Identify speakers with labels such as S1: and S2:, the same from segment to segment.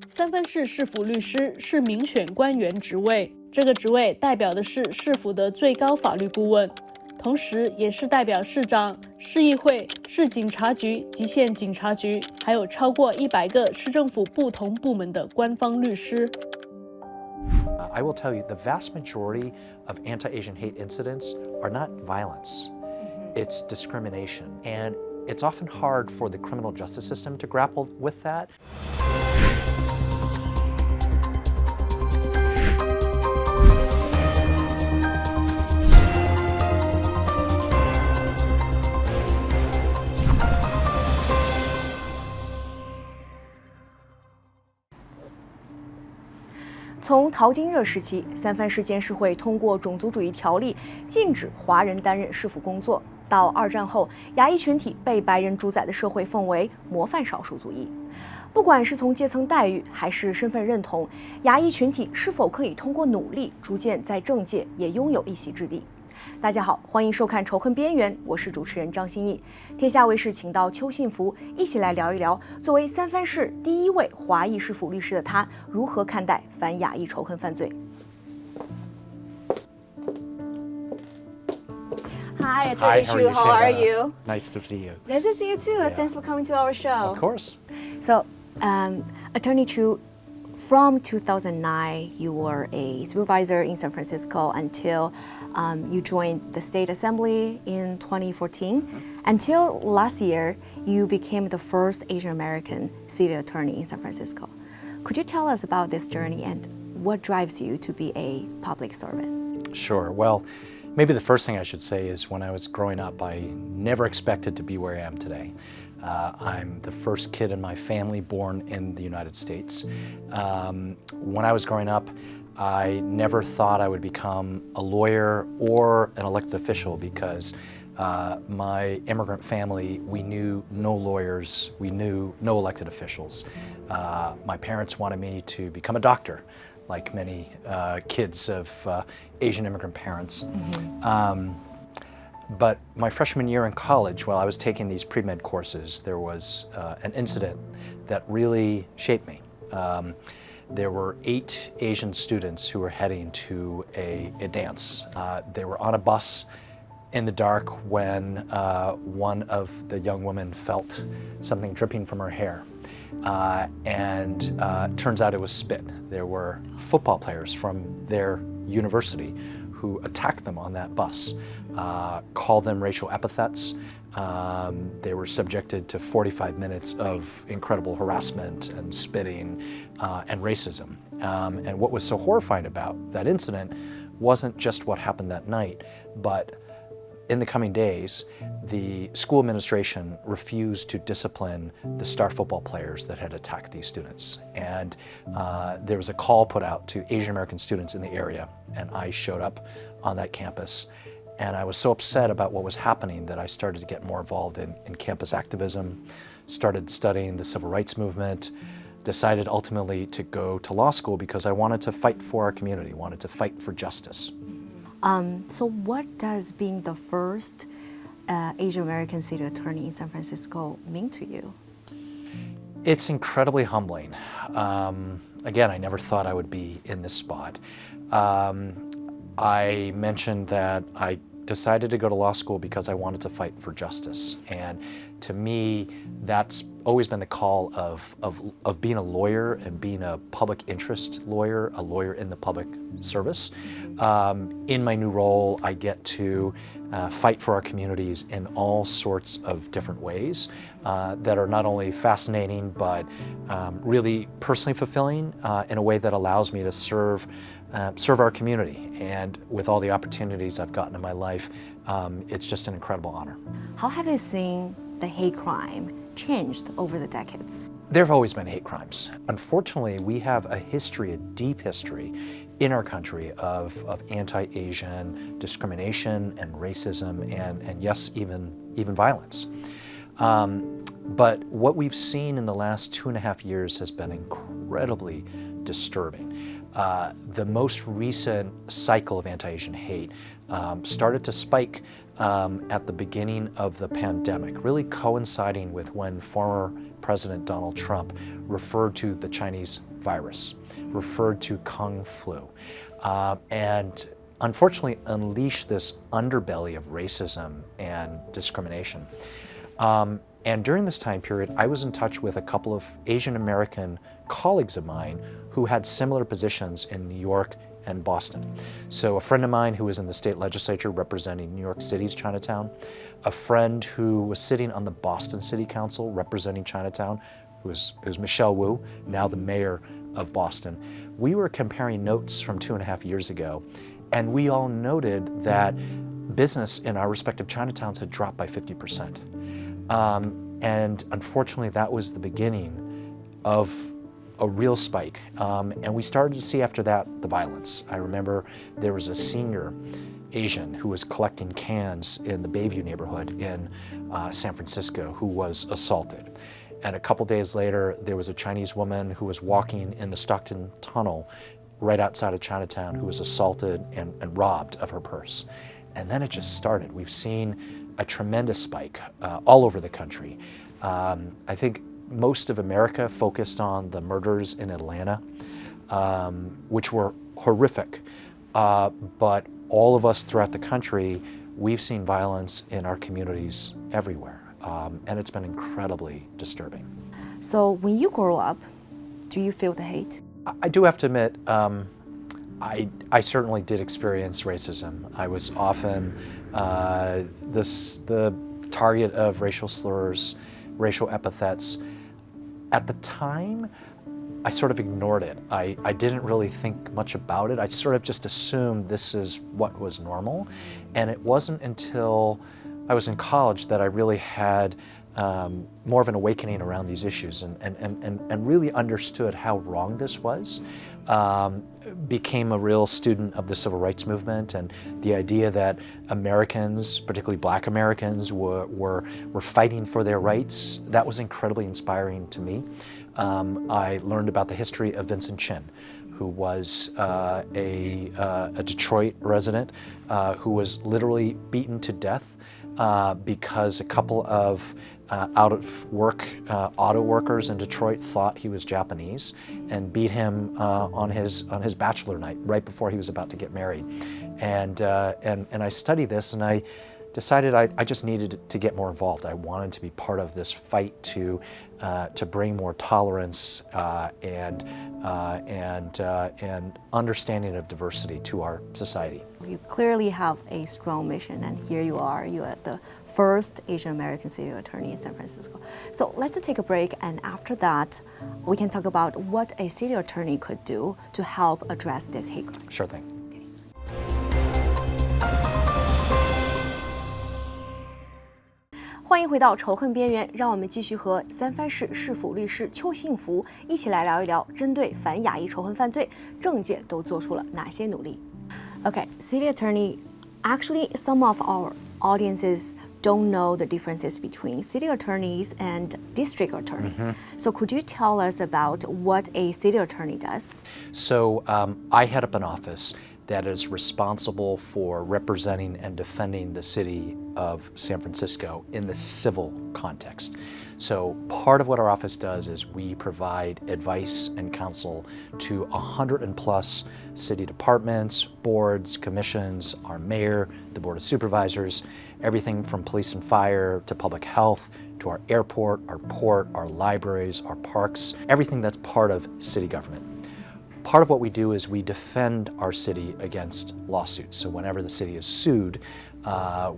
S1: 三藩市市府律师是民选官员职位，这个职位代表的是市府的最高法律顾问，同时也是代表市长、市议会、市警察局及县警察局，还有超过100个市政府不同部门的官方律师。
S2: I will tell you, the vast majority of anti-Asian hate incidents are not violence. It's discrimination. And it's often hard for the criminal justice system to grapple with that.
S3: 从淘金热时期，三藩市监事会通过种族主义条例禁止华人担任市府工作，到二战后，亚裔群体被白人主宰的社会奉为模范少数族裔。不管是从阶层待遇还是身份认同，亚裔群体是否可以通过努力，逐渐在政界也拥有一席之地？大家好，欢迎收看《仇恨边缘》，我是主持人张歆艺。天下卫视请到邱信福一起来聊一聊，作为三藩市第一位华裔市府律师的他，如何看待反亚裔仇恨犯罪。Hi, Attorney Chiu. How are you?
S2: Nice to see you.
S3: Nice to see you too.
S2: Yeah.
S3: Thanks for coming to our show.
S2: Of course.
S3: So, Attorney Chiu, from 2009, you were a supervisor in San Francisco until you joined the State Assembly in 2014. Until last year, you became the first Asian American city attorney in San Francisco. Could you tell us about this journey and what drives you to be a public servant?
S2: Sure. Well, maybe the first thing I should say is when I was growing up, I never expected to be where I am today. I'm the first kid in my family born in the United States. When I was growing up, I never thought I would become a lawyer or an elected official because my immigrant family, we knew no lawyers, we knew no elected officials. My parents wanted me to become a doctor, like many kids of Asian immigrant parents. But my freshman year in college, while I was taking these pre-med courses, there was an incident that really shaped me. There were 8 Asian students who were heading to a dance. They were on a bus in the dark when one of the young women felt something dripping from her hair. Turns out it was spit. There were football players from their university who attacked them on that bus, called them racial epithets. They were subjected to 45 minutes of incredible harassment and spitting and racism. And what was so horrifying about that incident wasn't just what happened that night, but in the coming days, the school administration refused to discipline the star football players that had attacked these students. And there was a call put out to Asian American students in the area, and I showed up on that campus. And I was so upset about what was happening that I started to get more involved in campus activism, started studying the civil rights movement, decided ultimately to go to law school because I wanted to fight for our community, wanted to fight for justice.
S3: So what does being the first Asian American city attorney in San Francisco mean to you?
S2: It's incredibly humbling. Again, I never thought I would be in this spot. I mentioned that I decided to go to law school because I wanted to fight for justice. And to me, that's always been the call of being a lawyer and being a public interest lawyer, a lawyer in the public service. In my new role, I get to fight for our communities in all sorts of different ways that are not only fascinating, but really personally fulfilling in a way that allows me to serve our community. And with all the opportunities I've gotten in my life, it's just an incredible honor.
S3: How have you seen the hate crime changed over the decades?
S2: There have always been hate crimes. Unfortunately, we have a history, a deep history in our country of anti-Asian discrimination and racism and yes, even violence. But what we've seen in the last 2.5 years has been incredibly disturbing. The most recent cycle of anti-Asian hate started to spike at the beginning of the pandemic, really coinciding with when former President Donald Trump referred to the Chinese virus, referred to Kung flu, and unfortunately unleashed this underbelly of racism and discrimination. And during this time period, I was in touch with a couple of Asian American colleagues of mine who had similar positions in New York and Boston. So a friend of mine who was in the state legislature representing New York City's Chinatown, a friend who was sitting on the Boston City Council representing Chinatown, who was Michelle Wu, now the mayor of Boston. We were comparing notes from 2.5 years ago, and we all noted that business in our respective Chinatowns had dropped by 50%. And unfortunately, that was the beginning of a real spike. And we started to see after that the violence. I remember there was a senior Asian who was collecting cans in the Bayview neighborhood in San Francisco who was assaulted. And a couple days later, there was a Chinese woman who was walking in the Stockton Tunnel right outside of Chinatown who was assaulted and robbed of her purse. And then it just started. We've seen a tremendous spike all over the country. I think most of America focused on the murders in Atlanta, which were horrific. But all of us throughout the country, we've seen violence in our communities everywhere. And it's been incredibly disturbing.
S3: So when you grow up, do you feel the hate?
S2: I do have to admit, I certainly did experience racism. I was often the target of racial slurs, racial epithets. At the time, I sort of ignored it. I didn't really think much about it. I sort of just assumed this is what was normal. And it wasn't until I was in college that I really had more of an awakening around these issues and really understood how wrong this was. Became a real student of the civil rights movement and the idea that Americans, particularly Black Americans, were fighting for their rights. That was incredibly inspiring to me. I learned about the history of Vincent Chin, who was a Detroit resident who was literally beaten to death because a couple of out-of-work auto workers in Detroit thought he was Japanese and beat him on his bachelor night right before he was about to get married. And I studied this, and I decided I just needed to get more involved. I wanted to be part of this fight to bring more tolerance and understanding of diversity to our society.
S3: You clearly have a strong mission, and here you are. You are the first Asian American city attorney in San Francisco. So let's take a break, and after that, we can talk about what a city attorney could do to help address this hate crime.
S2: Sure thing.
S3: Okay. 欢迎回到仇恨边缘，让我们继续和三藩市市府律师邱信福一起来聊一聊，针对反亚裔仇恨犯罪，政界都做出了哪些努力。Okay, city attorney. Actually, some of our audiences don't know the differences between city attorneys and district attorney. So could you tell us about what a city attorney does?
S2: So I head up an office that is responsible for representing and defending the city of San Francisco in the civil context. So part of what our office does is we provide advice and counsel to 100+ city departments, boards, commissions, our mayor, the board of supervisors, everything from police and fire to public health, to our airport, our port, our libraries, our parks, everything that's part of city government. Part of what we do is we defend our city against lawsuits. So whenever the city is sued,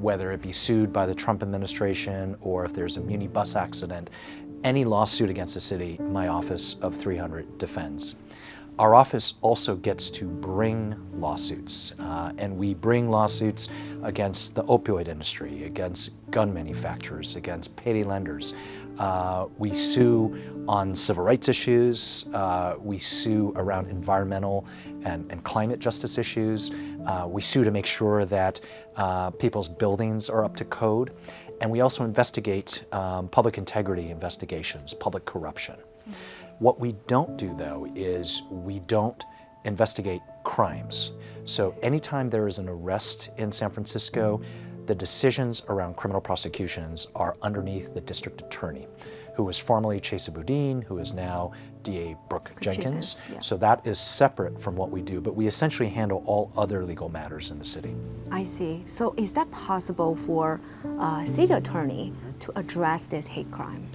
S2: whether it be sued by the Trump administration or if there's a muni bus accident, any lawsuit against the city, my office of 300 defends. Our office also gets to bring lawsuits, and we bring lawsuits against the opioid industry, against gun manufacturers, against payday lenders. We sue on civil rights issues. We sue around environmental and climate justice issues. We sue to make sure that people's buildings are up to code. And we also investigate public integrity investigations, public corruption. What we don't do, though, is we don't investigate crimes. So anytime there is an arrest in San Francisco, the decisions around criminal prosecutions are underneath the district attorney, who was formerly Chesa Boudin, who is now DA Brooke Jenkins.
S3: Yeah.
S2: So that is separate from what we do, but we essentially handle all other legal matters in the city.
S3: I see. So is that possible for a city attorney to address this hate crime?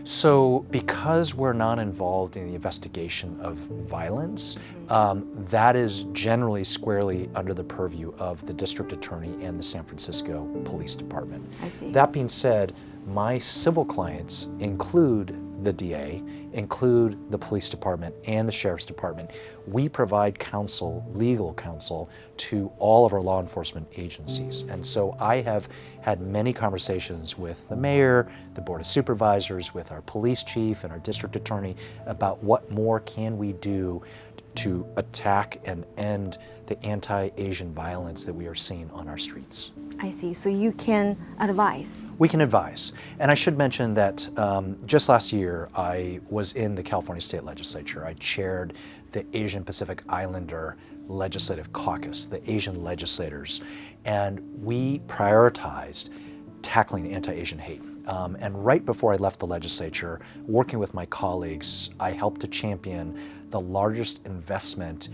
S2: So because we're not involved in the investigation of violence, that is generally squarely under the purview of the district attorney and the San Francisco Police Department.
S3: I see.
S2: That being said, my civil clients include the DA, include the police department and the sheriff's department. We provide counsel, legal counsel, to all of our law enforcement agencies. And so I have had many conversations with the mayor, the board of supervisors, with our police chief and our district attorney about what more can we do to attack and end the anti-Asian violence that we are seeing on our streets.
S3: I see. So you can advise.
S2: We can advise. And I should mention that just last year, I was in the California State Legislature. I chaired the Asian Pacific Islander Legislative Caucus, the Asian legislators, and we prioritized tackling anti-Asian hate. And right before I left the legislature, working with my colleagues, I helped to champion the largest investment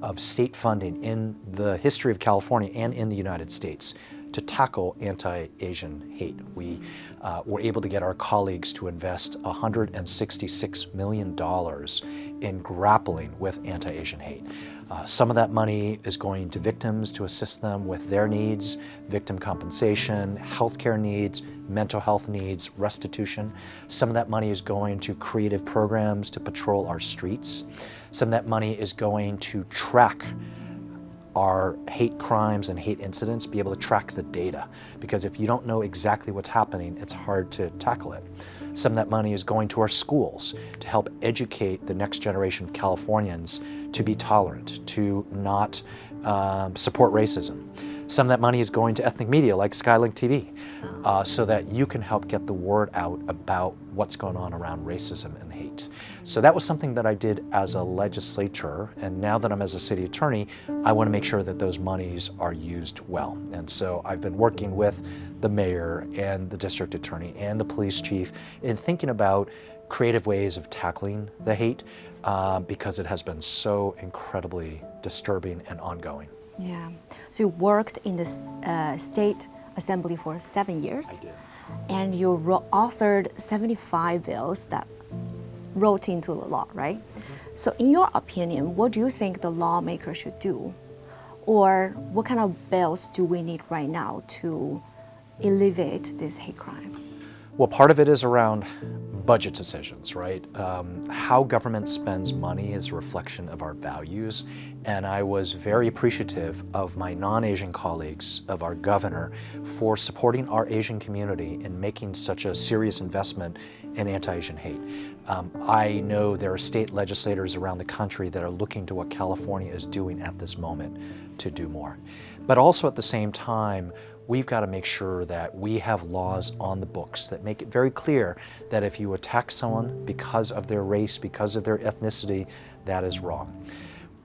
S2: of state funding in the history of California and in the United States to tackle anti-Asian hate. We were able to get our colleagues to invest $166 million in grappling with anti-Asian hate. Some of that money is going to victims to assist them with their needs, victim compensation, healthcare needs, mental health needs, restitution. Some of that money is going to creative programs to patrol our streets. Some of that money is going to track our hate crimes and hate incidents, be able to track the data. Because if you don't know exactly what's happening, it's hard to tackle it. Some of that money is going to our schools to help educate the next generation of Californians to be tolerant, to not support racism. Some of that money is going to ethnic media like Skylink TV, so that you can help get the word out about what's going on around racism and hate. So that was something that I did as a legislator, and now that I'm as a city attorney, I want to make sure that those monies are used well. And so I've been working with the mayor and the district attorney and the police chief in thinking about creative ways of tackling the hate because it has been so incredibly disturbing and ongoing.
S3: Yeah. So you worked in the state assembly for 7 years.
S2: I did.
S3: And you authored 75 bills that wrote into the law, right? Mm-hmm. So in your opinion, what do you think the lawmakers should do? Or what kind of bills do we need right now to alleviate this hate crime?
S2: Well, part of it is around budget decisions, right? How government spends money is a reflection of our values, and I was very appreciative of my non-Asian colleagues, of our governor, for supporting our Asian community in making such a serious investment in anti-Asian hate. I know there are state legislators around the country that are looking to what California is doing at this moment to do more. But also at the same time, we've got to make sure that we have laws on the books that make it very clear that if you attack someone because of their race, because of their ethnicity, that is wrong.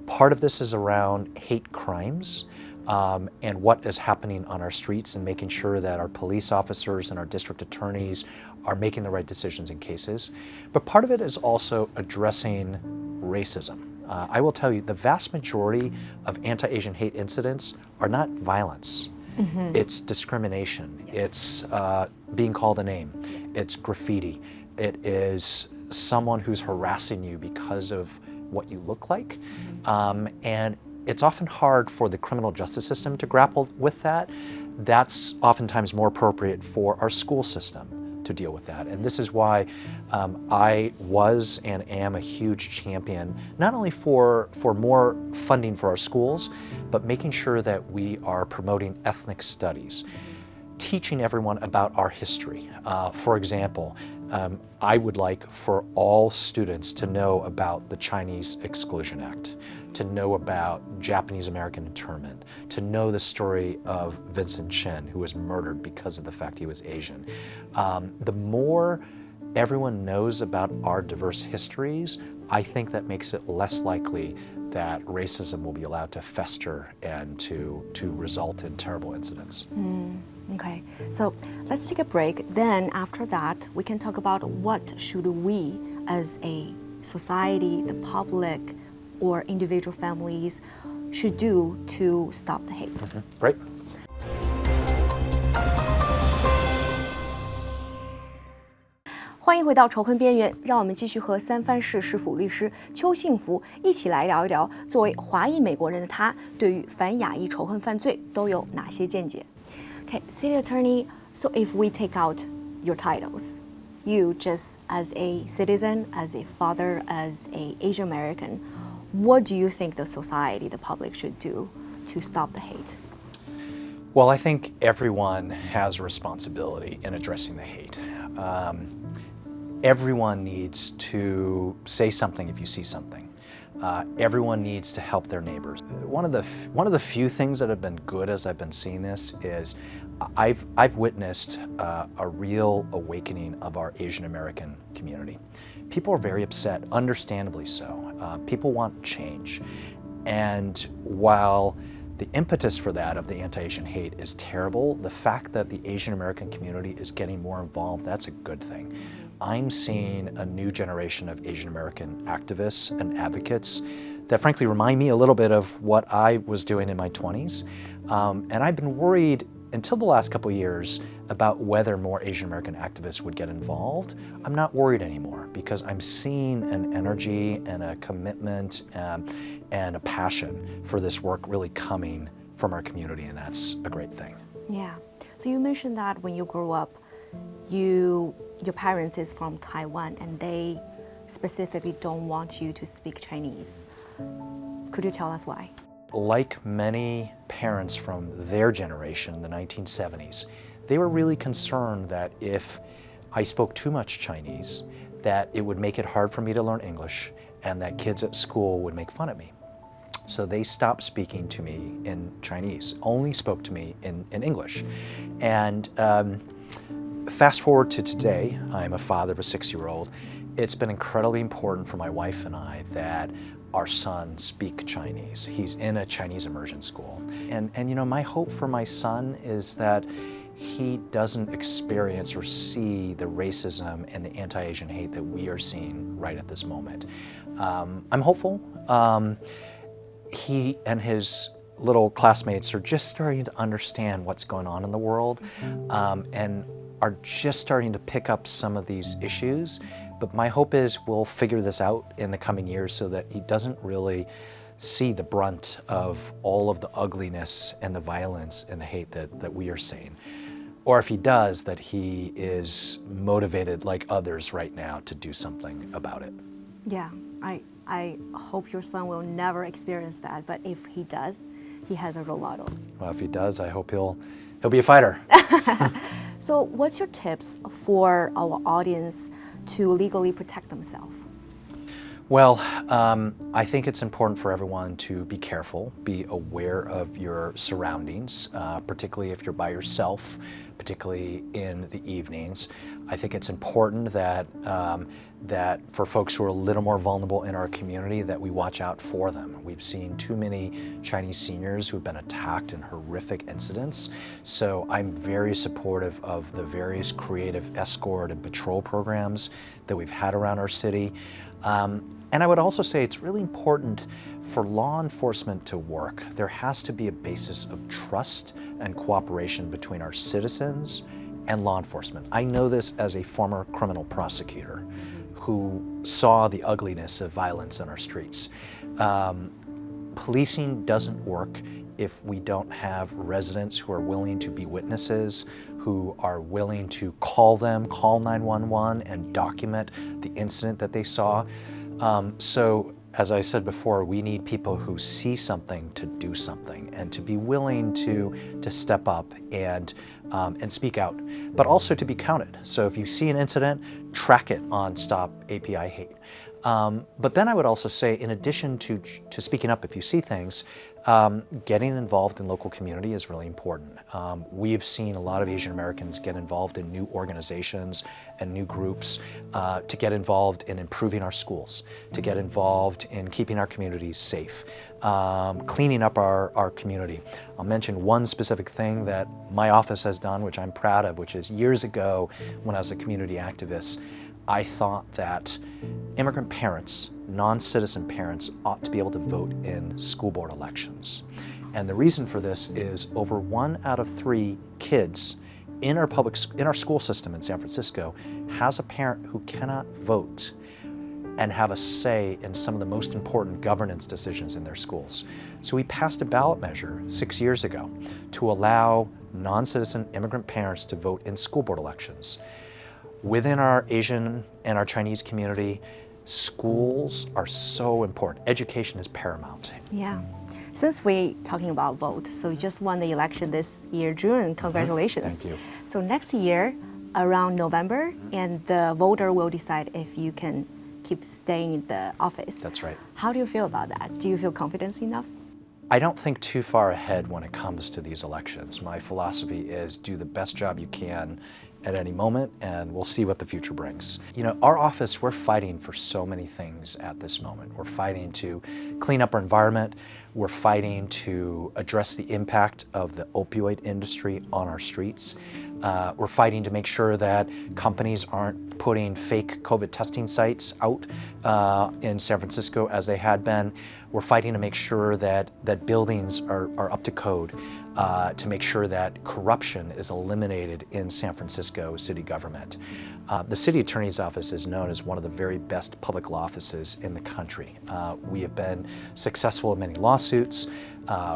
S2: Part of this is around hate crimes and what is happening on our streets and making sure that our police officers and our district attorneys are making the right decisions in cases. But part of it is also addressing racism. I will tell you, the vast majority of anti-Asian hate incidents are not violence. Mm-hmm. It's discrimination. Yes. It's being called a name. It's graffiti. It is someone who's harassing you because of what you look like. Mm-hmm. And it's often hard for the criminal justice system to grapple with that. That's oftentimes more appropriate for our school system to deal with that. And this is why I was and am a huge champion, not only for more funding for our schools, but making sure that we are promoting ethnic studies, teaching everyone about our history. For example, I would like for all students to know about the Chinese Exclusion Act, to know about Japanese American internment, to know the story of Vincent Chin, who was murdered because of the fact he was Asian. The more everyone knows about our diverse histories, I think that makes it less likely that racism will be allowed to fester and to result in terrible incidents.
S3: Okay, so let's take a break. Then after that, we can talk about what should we as a society, the public, or individual families should do to stop the hate.
S2: Great.
S3: 欢迎回到仇恨边缘，让我们继续和三藩市市府律师邱信福一起来聊一聊，作为华裔美国人的他，对于反亚裔仇恨犯罪都有哪些见解。Okay, City Attorney, so if we take out your titles, you just as a citizen, as a father, as a Asian American, what do you think the society, the public should do to stop the hate?
S2: Well, I think everyone has a responsibility in addressing the hate. Everyone needs to say something if you see something. Everyone needs to help their neighbors. One of the few things that have been good as I've been seeing this is I've witnessed a real awakening of our Asian American community. People are very upset, understandably so. People want change. And while the impetus for that of the anti-Asian hate is terrible, the fact that the Asian American community is getting more involved, that's a good thing. I'm seeing a new generation of Asian American activists and advocates that frankly remind me a little bit of what I was doing in my 20s. And I've been worried until the last couple of years about whether more Asian American activists would get involved. I'm not worried anymore because I'm seeing an energy and a commitment and a passion for this work really coming from our community, and that's a great thing.
S3: Yeah. So you mentioned that when you grew up, your parents is from Taiwan and they specifically don't want you to speak Chinese. Could you tell us why?
S2: Like many parents from their generation in the 1970s, they were really concerned that if I spoke too much Chinese, that it would make it hard for me to learn English and that kids at school would make fun of me. So they stopped speaking to me in Chinese, only spoke to me in English. And fast forward to today, I'm a father of a 6-year-old. It's been incredibly important for my wife and I that our son speak Chinese. He's in a Chinese immersion school. And you know, my hope for my son is that he doesn't experience or see the racism and the anti-Asian hate that we are seeing right at this moment. I'm hopeful. He and his little classmates are just starting to understand what's going on in the world and are just starting to pick up some of these issues. But my hope is we'll figure this out in the coming years so that he doesn't really see the brunt of all of the ugliness and the violence and the hate that we are seeing. Or if he does, that he is motivated like others right now to do something about it.
S3: Yeah, I hope your son will never experience that, but if he does, he has a role model.
S2: Well, if he does, I hope he'll be a fighter.
S3: So what's your tips for our audience to legally protect themselves?
S2: Well, I think it's important for everyone to be careful, be aware of your surroundings, particularly if you're by yourself, particularly in the evenings. I think it's important that that for folks who are a little more vulnerable in our community, that we watch out for them. We've seen too many Chinese seniors who've been attacked in horrific incidents. So I'm very supportive of the various creative escort and patrol programs that we've had around our city. And I would also say it's really important for law enforcement to work. There has to be a basis of trust and cooperation between our citizens and law enforcement. I know this as a former criminal prosecutor who saw the ugliness of violence in our streets. Policing doesn't work if we don't have residents who are willing to be witnesses, who are willing to call 911 and document the incident that they saw. So as I said before, we need people who see something to do something and to be willing to step up and speak out, but also to be counted. So if you see an incident, track it on Stop API Hate. But then I would also say, in addition to speaking up if you see things, getting involved in local community is really important. We have seen a lot of Asian Americans get involved in new organizations and new groups, to get involved in improving our schools, to get involved in keeping our communities safe, cleaning up our community. I'll mention one specific thing that my office has done, which I'm proud of, which is years ago when I was a community activist, I thought that immigrant parents, non-citizen parents, ought to be able to vote in school board elections. And the reason for this is over 1 out of 3 kids in our school system in San Francisco has a parent who cannot vote and have a say in some of the most important governance decisions in their schools. So we passed a ballot measure 6 years ago to allow non-citizen immigrant parents to vote in school board elections. Within our Asian and our Chinese community, schools are so important. Education is paramount.
S3: Yeah. Since we're talking about vote, so you just won the election this year, June. Congratulations.
S2: Thank you.
S3: So next year, around November, and the voter will decide if you can keep staying in the office.
S2: That's right.
S3: How do you feel about that? Do you feel confident enough?
S2: I don't think too far ahead when it comes to these elections. My philosophy is do the best job you can at any moment, and we'll see what the future brings. You know, our office, we're fighting for so many things at this moment. We're fighting to clean up our environment. We're fighting to address the impact of the opioid industry on our streets. We're fighting to make sure that companies aren't putting fake COVID testing sites out in San Francisco as they had been. We're fighting to make sure that buildings are up to code, to make sure that corruption is eliminated in San Francisco city government. The city attorney's office is known as one of the very best public law offices in the country. We have been successful in many lawsuits.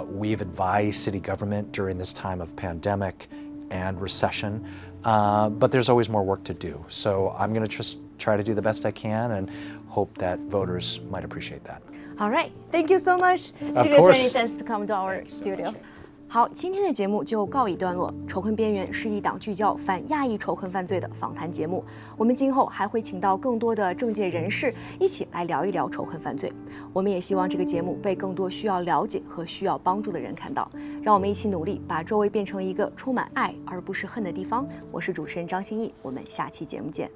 S2: We've advised city government during this time of pandemic and recession, but there's always more work to do. So I'm going to just try to do the best I can and hope that voters might appreciate that.
S3: All right. Thank you so much, City Attorney. Thanks to come to our studio. 好，今天的节目就告一段落。仇恨边缘是一档聚焦反亚裔仇恨犯罪的访谈节目。我们今后还会请到更多的政界人士一起来聊一聊仇恨犯罪。我们也希望这个节目被更多需要了解和需要帮助的人看到。让我们一起努力，把周围变成一个充满爱而不是恨的地方。我是主持人张歆艺，我们下期节目见。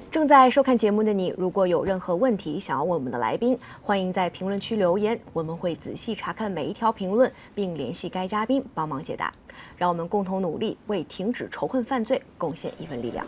S3: 正在收看节目的你，如果有任何问题想要问我们的来宾，欢迎在评论区留言，我们会仔细查看每一条评论，并联系该嘉宾帮忙解答。让我们共同努力，为停止仇恨犯罪贡献一份力量。